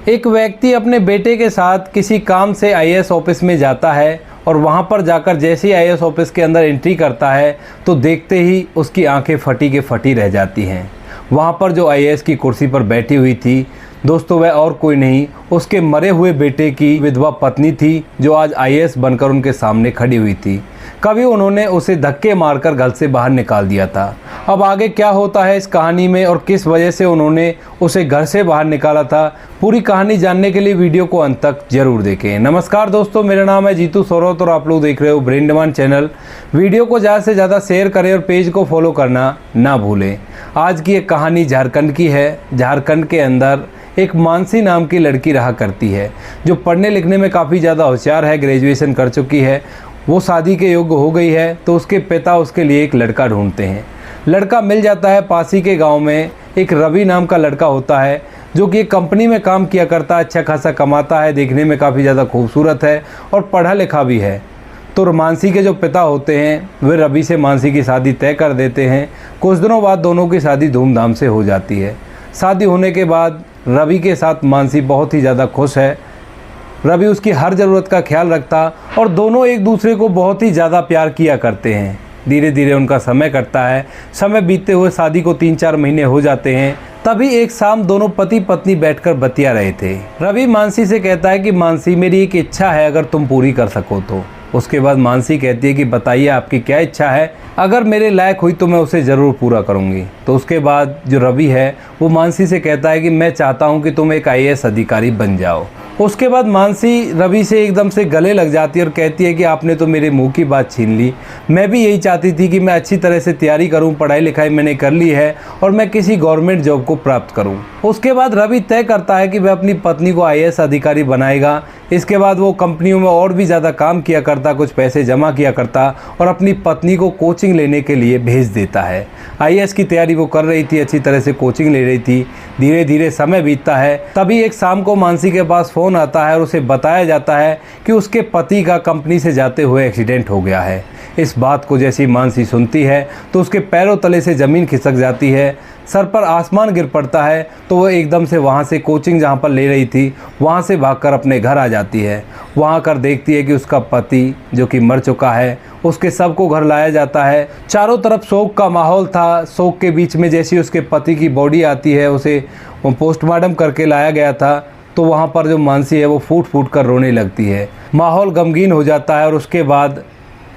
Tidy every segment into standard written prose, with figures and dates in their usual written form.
एक व्यक्ति अपने बेटे के साथ किसी काम से आईएएस ऑफिस में जाता है और वहां पर जाकर जैसे ही आईएएस ऑफिस के अंदर एंट्री करता है तो देखते ही उसकी आंखें फटी के फटी रह जाती हैं। वहां पर जो आईएएस की कुर्सी पर बैठी हुई थी दोस्तों, वह और कोई नहीं उसके मरे हुए बेटे की विधवा पत्नी थी, जो आज आईएएस बनकर उनके सामने खड़ी हुई थी। कभी उन्होंने उसे धक्के मारकर घर से बाहर निकाल दिया था। अब आगे क्या होता है इस कहानी में और किस वजह से उन्होंने उसे घर से बाहर निकाला था, पूरी कहानी जानने के लिए वीडियो को अंत तक जरूर देखें। नमस्कार दोस्तों, मेरा नाम है जीतू सोरौत और आप लोग देख रहे हो ब्रेन डिमांड चैनल। वीडियो को ज़्यादा से ज़्यादा शेयर करें और पेज को फॉलो करना ना भूलें। आज की एक कहानी झारखंड की है। झारखंड के अंदर एक मानसी नाम की लड़की रहा करती है, जो पढ़ने लिखने में काफ़ी ज़्यादा होशियार है, ग्रेजुएशन कर चुकी है। वो शादी के योग्य हो गई है तो उसके पिता उसके लिए एक लड़का ढूंढते हैं। लड़का मिल जाता है। पास ही के गांव में एक रवि नाम का लड़का होता है, जो कि एक कंपनी में काम किया करता है, अच्छा खासा कमाता है, देखने में काफ़ी ज़्यादा खूबसूरत है और पढ़ा लिखा भी है। तो मानसी के जो पिता होते हैं वे रवि से मानसी की शादी तय कर देते हैं। कुछ दिनों बाद दोनों की शादी धूमधाम से हो जाती है। शादी होने के बाद रवि के साथ मानसी बहुत ही ज़्यादा खुश है। रवि उसकी हर ज़रूरत का ख्याल रखता और दोनों एक दूसरे को बहुत ही ज़्यादा प्यार किया करते हैं। धीरे धीरे उनका समय कटता है। समय बीतते हुए शादी को 3-4 महीने हो जाते हैं। तभी एक शाम दोनों पति पत्नी बैठकर बतिया रहे थे। रवि मानसी से कहता है कि मानसी, मेरी एक इच्छा है, अगर तुम पूरी कर सको तो। उसके बाद मानसी कहती है कि बताइए आपकी क्या इच्छा है, अगर मेरे लायक हुई तो मैं उसे ज़रूर पूरा करूंगी। तो उसके बाद जो रवि है वो मानसी से कहता है कि मैं चाहता हूं कि तुम एक आईएएस अधिकारी बन जाओ। उसके बाद मानसी रवि से एकदम से गले लग जाती है और कहती है कि आपने तो मेरे मुंह की बात छीन ली। मैं भी यही चाहती थी कि मैं अच्छी तरह से तैयारी करूं, पढ़ाई लिखाई मैंने कर ली है और मैं किसी गवर्नमेंट जॉब को प्राप्त करूं। उसके बाद रवि तय करता है कि वह अपनी पत्नी को आईएएस अधिकारी बनाएगा। इसके बाद वो कंपनियों में और भी ज़्यादा काम किया करता, कुछ पैसे जमा किया करता और अपनी पत्नी को कोचिंग लेने के लिए भेज देता है। आईएएस की तैयारी वो कर रही थी, अच्छी तरह से कोचिंग ले रही थी। धीरे धीरे समय बीतता है। तभी एक शाम को मानसी के पास फ़ोन आता है और उसे बताया जाता है कि उसके पति का कंपनी से जाते हुए एक्सीडेंट हो गया है। इस बात को जैसी मानसी सुनती है तो उसके पैरों तले से ज़मीन खिसक जाती है, सर पर आसमान गिर पड़ता है। तो वह एकदम से वहाँ से कोचिंग जहाँ पर ले रही थी वहाँ से भागकर अपने घर आ जाती है। वहाँ कर देखती है कि उसका पति जो कि मर चुका है, उसके शव को घर लाया जाता है। चारों तरफ शोक का माहौल था। शोक के बीच में जैसी उसके पति की बॉडी आती है, उसे पोस्टमार्टम करके लाया गया था, तो वहाँ पर जो मानसी है वो फूट फूट कर रोने लगती है। माहौल गमगीन हो जाता है और उसके बाद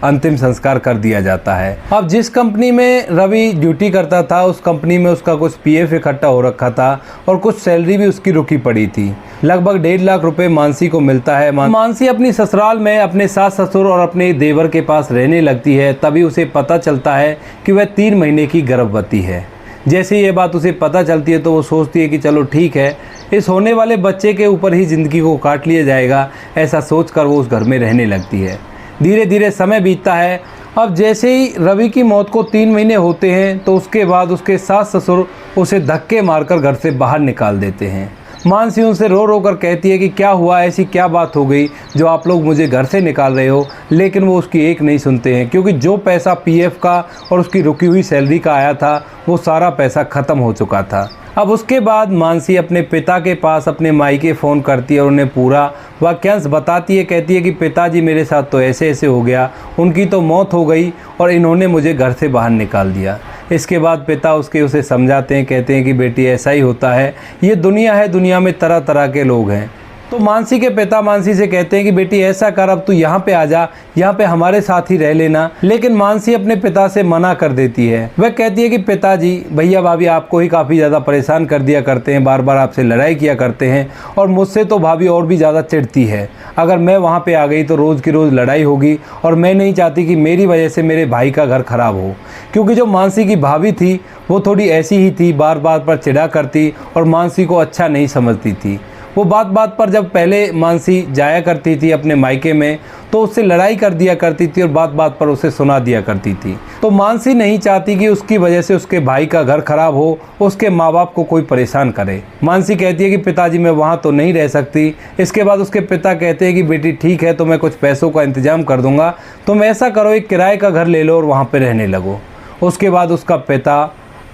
अंतिम संस्कार कर दिया जाता है। अब जिस कंपनी में रवि ड्यूटी करता था उस कंपनी में उसका कुछ पीएफ इकट्ठा हो रखा था और कुछ सैलरी भी उसकी रुकी पड़ी थी। लगभग 1.5 लाख रुपए मानसी को मिलता है। मानसी अपनी ससुराल में अपने सास ससुर और अपने देवर के पास रहने लगती है। तभी उसे पता चलता है कि वह 3 महीने की गर्भवती है। जैसे ये बात उसे पता चलती है तो वो सोचती है कि चलो ठीक है, इस होने वाले बच्चे के ऊपर ही ज़िंदगी को काट लिया जाएगा। ऐसा सोचकर वो उस घर में रहने लगती है। धीरे धीरे समय बीतता है। अब जैसे ही रवि की मौत को 3 महीने होते हैं तो उसके बाद उसके सास ससुर उसे धक्के मारकर घर से बाहर निकाल देते हैं। मानसी उनसे रो रो कर कहती है कि क्या हुआ, ऐसी क्या बात हो गई जो आप लोग मुझे घर से निकाल रहे हो। लेकिन वो उसकी एक नहीं सुनते हैं, क्योंकि जो पैसा पीएफ का और उसकी रुकी हुई सैलरी का आया था वो सारा पैसा ख़त्म हो चुका था। अब उसके बाद मानसी अपने पिता के पास अपने मायके फ़ोन करती है और उन्हें पूरा वाक्यांश बताती है। कहती है कि पिताजी, मेरे साथ तो ऐसे ऐसे हो गया, उनकी तो मौत हो गई और इन्होंने मुझे घर से बाहर निकाल दिया। इसके बाद पिता उसे समझाते हैं, कहते हैं कि बेटी ऐसा ही होता है, ये दुनिया है, दुनिया में तरह तरह के लोग हैं। तो मानसी के पिता मानसी से कहते हैं कि बेटी ऐसा कर, अब तू यहाँ पे आ जा, यहाँ पे हमारे साथ ही रह लेना। लेकिन मानसी अपने पिता से मना कर देती है। वह कहती है कि पिताजी, भैया भाभी आपको ही काफ़ी ज़्यादा परेशान कर दिया करते हैं, बार बार आपसे लड़ाई किया करते हैं और मुझसे तो भाभी और भी ज़्यादा चिढ़ती है। अगर मैं वहाँ पे आ गई तो रोज़ की रोज़ लड़ाई होगी और मैं नहीं चाहती कि मेरी वजह से मेरे भाई का घर ख़राब हो। क्योंकि जो मानसी की भाभी थी वो थोड़ी ऐसी ही थी, बार बार पर चिढ़ा करती और मानसी को अच्छा नहीं समझती थी। वो बात बात पर जब पहले मानसी जाया करती थी अपने मायके में तो उससे लड़ाई कर दिया करती थी और बात बात पर उसे सुना दिया करती थी। तो मानसी नहीं चाहती कि उसकी वजह से उसके भाई का घर खराब हो, उसके माँ बाप को कोई परेशान करे। मानसी कहती है कि पिताजी मैं वहाँ तो नहीं रह सकती। इसके बाद उसके पिता कहते हैं कि बेटी ठीक है, तो मैं कुछ पैसों का इंतजाम कर दूंगा, तुम ऐसा करो एक किराए का घर ले लो और वहाँ पर रहने लगो। उसके बाद उसका पिता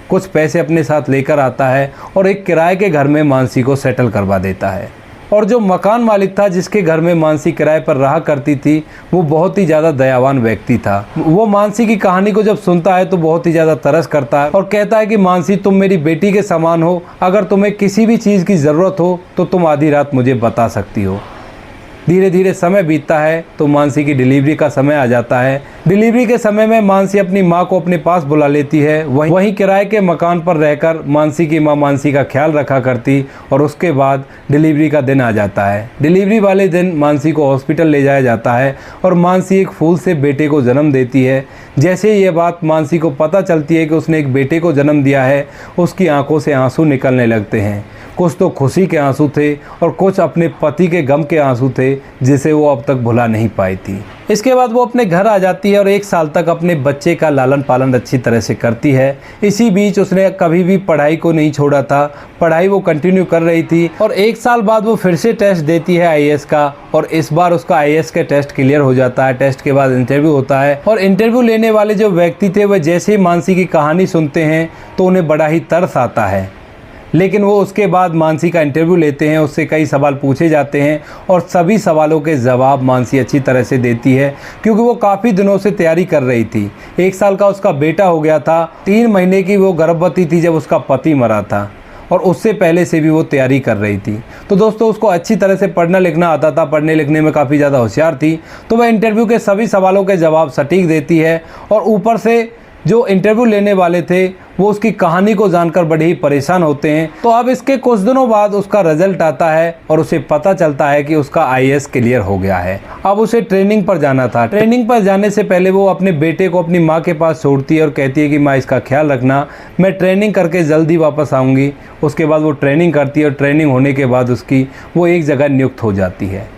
कुछ पैसे अपने साथ लेकर आता है और एक किराए के घर में मानसी को सेटल करवा देता है। और जो मकान मालिक था जिसके घर में मानसी किराए पर रहा करती थी, वो बहुत ही ज़्यादा दयावान व्यक्ति था। वो मानसी की कहानी को जब सुनता है तो बहुत ही ज़्यादा तरस करता है और कहता है कि मानसी, तुम मेरी बेटी के समान हो, अगर तुम्हें किसी भी चीज़ की ज़रूरत हो तो तुम आधी रात मुझे बता सकती हो। धीरे धीरे समय बीतता है तो मानसी की डिलीवरी का समय आ जाता है। डिलीवरी के समय में मानसी अपनी माँ को अपने पास बुला लेती है। वहीं किराए के मकान पर रहकर मानसी की माँ मानसी का ख्याल रखा करती और उसके बाद डिलीवरी का दिन आ जाता है। डिलीवरी वाले दिन मानसी को हॉस्पिटल ले जाया जाता है और मानसी एक फूल से बेटे को जन्म देती है। जैसे ही ये बात मानसी को पता चलती है कि उसने एक बेटे को जन्म दिया है, उसकी आंखों से आंसू निकलने लगते हैं। कुछ तो खुशी के आंसू थे और कुछ अपने पति के गम के आंसू थे, जिसे वो अब तक भुला नहीं पाई थी। इसके बाद वो अपने घर आ जाती है और 1 साल तक अपने बच्चे का लालन पालन अच्छी तरह से करती है। इसी बीच उसने कभी भी पढ़ाई को नहीं छोड़ा था, पढ़ाई वो कंटिन्यू कर रही थी और 1 साल बाद वो फिर से टेस्ट देती है आईएएस का और इस बार उसका आईएएस का टेस्ट क्लियर हो जाता है। टेस्ट के बाद इंटरव्यू होता है और इंटरव्यू लेने वाले जो व्यक्ति थे वह जैसे ही मानसी की कहानी सुनते हैं तो उन्हें बड़ा ही तरस आता है। लेकिन वो उसके बाद मानसी का इंटरव्यू लेते हैं, उससे कई सवाल पूछे जाते हैं और सभी सवालों के जवाब मानसी अच्छी तरह से देती है, क्योंकि वो काफ़ी दिनों से तैयारी कर रही थी। 1 साल का उसका बेटा हो गया था, 3 महीने की वो गर्भवती थी जब उसका पति मरा था और उससे पहले से भी वो तैयारी कर रही थी। तो दोस्तों, उसको अच्छी तरह से पढ़ना लिखना आता था, पढ़ने लिखने में काफ़ी ज़्यादा होशियार थी। तो वह इंटरव्यू के सभी सवालों के जवाब सटीक देती है और ऊपर से जो इंटरव्यू लेने वाले थे वो उसकी कहानी को जानकर बड़े ही परेशान होते हैं। तो अब इसके कुछ दिनों बाद उसका रिजल्ट आता है और उसे पता चलता है कि उसका आईएएस क्लियर हो गया है। अब उसे ट्रेनिंग पर जाना था। ट्रेनिंग पर जाने से पहले वो अपने बेटे को अपनी माँ के पास छोड़ती है और कहती है कि माँ, इसका ख्याल रखना, मैं ट्रेनिंग करके जल्दी वापस आऊँगी। उसके बाद वो ट्रेनिंग करती है और ट्रेनिंग होने के बाद उसकी वो एक जगह नियुक्त हो जाती है।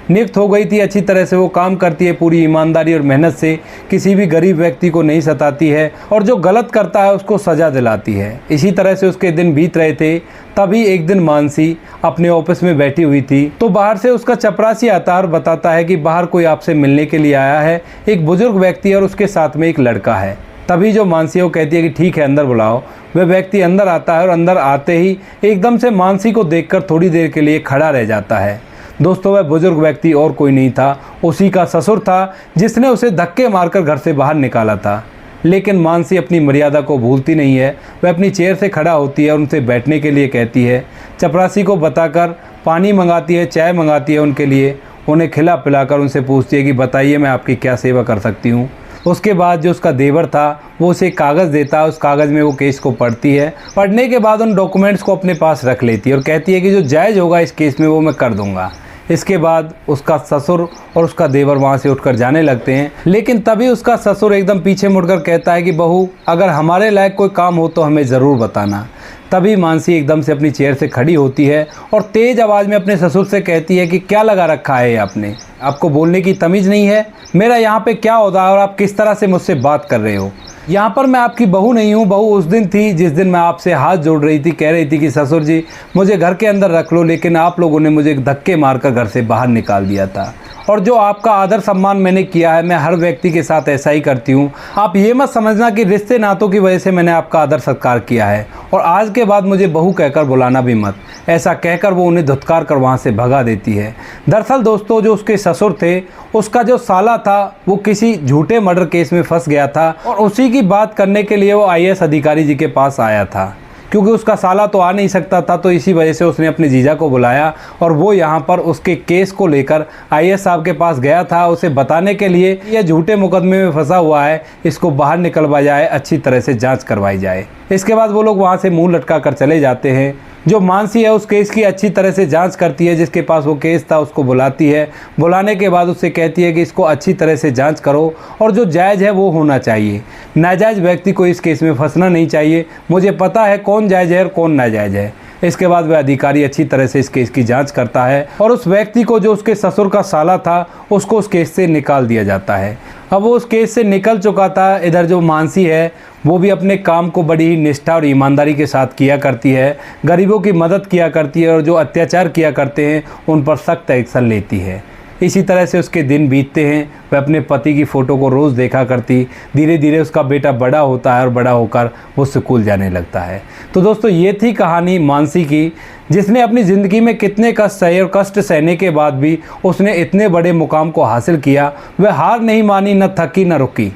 नियुक्त हो गई थी, अच्छी तरह से वो काम करती है, पूरी ईमानदारी और मेहनत से किसी भी गरीब व्यक्ति को नहीं सताती है और जो गलत करता है उसको सज़ा दिलाती है। इसी तरह से उसके दिन बीत रहे थे। तभी एक दिन मानसी अपने ऑफिस में बैठी हुई थी तो बाहर से उसका चपरासी आता है और बताता है कि बाहर कोई आपसे मिलने के लिए आया है, एक बुजुर्ग व्यक्ति और उसके साथ में एक लड़का है। तभी जो मानसी वो कहती है कि ठीक है, अंदर बुलाओ। वह व्यक्ति अंदर आता है और अंदर आते ही एकदम से मानसी को देखकर थोड़ी देर के लिए खड़ा रह जाता है। दोस्तों, वह बुजुर्ग व्यक्ति और कोई नहीं था, उसी का ससुर था जिसने उसे धक्के मारकर घर से बाहर निकाला था। लेकिन मानसी अपनी मर्यादा को भूलती नहीं है। वह अपनी चेयर से खड़ा होती है और उनसे बैठने के लिए कहती है। चपरासी को बताकर पानी मंगाती है, चाय मंगाती है उनके लिए, उन्हें खिला पिलाकर उनसे पूछती है कि बताइए मैं आपकी क्या सेवा कर सकती हूँ। उसके बाद जो उसका देवर था वो उसे कागज़ देता है, उस कागज़ में वो केस को पढ़ती है। पढ़ने के बाद उन डॉक्यूमेंट्स को अपने पास रख लेती है और कहती है कि जो जायज़ होगा इस केस में वो मैं कर दूँगा। इसके बाद उसका ससुर और उसका देवर वहाँ से उठकर जाने लगते हैं। लेकिन तभी उसका ससुर एकदम पीछे मुड़कर कहता है कि बहू, अगर हमारे लायक कोई काम हो तो हमें ज़रूर बताना। तभी मानसी एकदम से अपनी चेयर से खड़ी होती है और तेज़ आवाज़ में अपने ससुर से कहती है कि क्या लगा रखा है आपने, आपको बोलने की तमीज़ नहीं है? मेरा यहाँ पे क्या होता है और आप किस तरह से मुझसे बात कर रहे हो? यहाँ पर मैं आपकी बहू नहीं हूँ। बहू उस दिन थी जिस दिन मैं आपसे हाथ जोड़ रही थी, कह रही थी कि ससुर जी मुझे घर के अंदर रख लो, लेकिन आप लोगों ने मुझे धक्के मारकर घर से बाहर निकाल दिया था। और जो आपका आदर सम्मान मैंने किया है, मैं हर व्यक्ति के साथ ऐसा ही करती हूँ। आप ये मत समझना कि रिश्ते नातों की वजह से मैंने आपका आदर सत्कार किया है और आज के बाद मुझे बहू कहकर बुलाना भी मत। ऐसा कहकर वो उन्हें धुतकार कर वहाँ से भगा देती है। दरअसल दोस्तों, जो उसके ससुर थे, उसका जो साला था वो किसी झूठे मर्डर केस में फंस गया था और उसी की बात करने के लिए वो आईएएस अधिकारी जी के पास आया था। क्योंकि उसका साला तो आ नहीं सकता था, तो इसी वजह से उसने अपने जीजा को बुलाया और वो यहाँ पर उसके केस को लेकर आईएएस साहब के पास गया था, उसे बताने के लिए यह झूठे मुकदमे में फंसा हुआ है, इसको बाहर निकलवाया जाए, अच्छी तरह से जांच करवाई जाए। इसके बाद वो लोग वहाँ से मुंह लटका कर चले जाते हैं। जो मानसी है उस केस की अच्छी तरह से जांच करती है, जिसके पास वो केस था उसको बुलाती है। बुलाने के बाद उससे कहती है कि इसको अच्छी तरह से जांच करो और जो जायज़ है वो होना चाहिए, नाजायज़ व्यक्ति को इस केस में फंसना नहीं चाहिए। मुझे पता है कौन जायज़ है और कौन नाजायज़ है। इसके बाद वह अधिकारी अच्छी तरह से इस केस की जांच करता है और उस व्यक्ति को, जो उसके ससुर का साला था, उसको उस केस से निकाल दिया जाता है। अब वो उस केस से निकल चुका था। इधर जो मानसी है वो भी अपने काम को बड़ी ही निष्ठा और ईमानदारी के साथ किया करती है, गरीबों की मदद किया करती है और जो अत्याचार किया करते हैं उन पर सख्त एक्शन लेती है। इसी तरह से उसके दिन बीतते हैं। वह अपने पति की फ़ोटो को रोज़ देखा करती। धीरे धीरे उसका बेटा बड़ा होता है और बड़ा होकर वो स्कूल जाने लगता है। तो दोस्तों, ये थी कहानी मानसी की, जिसने अपनी ज़िंदगी में कितने कष्ट सहे और कष्ट सहने के बाद भी उसने इतने बड़े मुकाम को हासिल किया। वह हार नहीं मानी, न थकी न रुकी।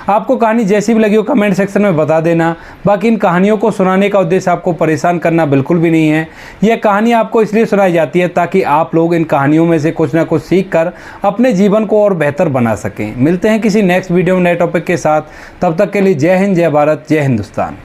आपको कहानी जैसी भी लगी हो कमेंट सेक्शन में बता देना। बाकी इन कहानियों को सुनाने का उद्देश्य आपको परेशान करना बिल्कुल भी नहीं है। यह कहानी आपको इसलिए सुनाई जाती है ताकि आप लोग इन कहानियों में से कुछ ना कुछ सीख कर अपने जीवन को और बेहतर बना सकें। मिलते हैं किसी नेक्स्ट वीडियो में नए टॉपिक के साथ। तब तक के लिए जय हिंद, जय भारत, जय हिंदुस्तान।